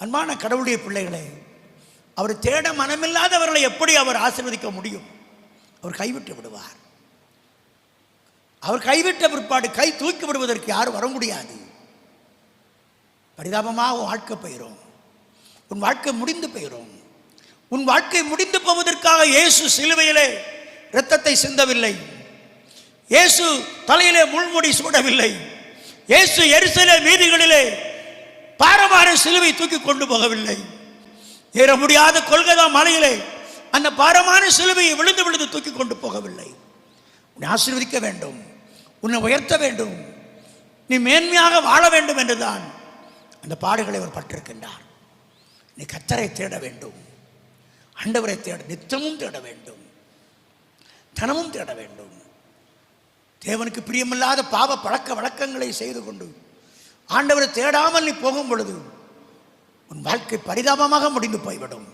அன்பான கடவுளுடைய பிள்ளைகளே, அவர் தேட மனமில்லாதவர்களை எப்படி அவர் ஆசீர்வதிக்க முடியும்? அவர் கைவிட்டு விடுவார். அவர் கைவிட்ட பிற்பாடு கை தூக்கி விடுவதற்கு யாரும் வர முடியாது. பரிதாபமாக வாழ்க்கை போயிடும், உன் வாழ்க்கை முடிந்து போயிடும். உன் வாழ்க்கை முடிந்து போவதற்காக இயேசு சிலுவையிலே இரத்தத்தை சிந்தவில்லை. இயேசு தலையிலே முள்முடி சூடவில்லை. இயேசு எருசலேம் வீதிகளிலே பாரமான சிலுவை தூக்கி கொண்டு போகவில்லை. ஏற முடியாத கொல்கதா மலையிலே அந்த பாரமான சிலுவையை விழுந்து விழுந்து தூக்கி கொண்டு போகவில்லை. உன்னை ஆசீர்வதிக்க வேண்டும், உன்னை உயர்த்த வேண்டும், நீ மேன்மையாக வாழ வேண்டும் என்றுதான் அந்த பாடுகளை அவர் பட்டிருக்கின்றார். நீ கர்த்தரை தேட வேண்டும், ஆண்டவரை தேட நித்தமும் தேட வேண்டும், தனமும் தேட வேண்டும். தேவனுக்கு பிரியமில்லாத பாவ பழக்க வழக்கங்களை செய்து கொண்டு ஆண்டவரை தேடாமல் நீ போகும் பொழுது உன் வாழ்க்கை பரிதாபமாக முடிந்து போய்விடும்.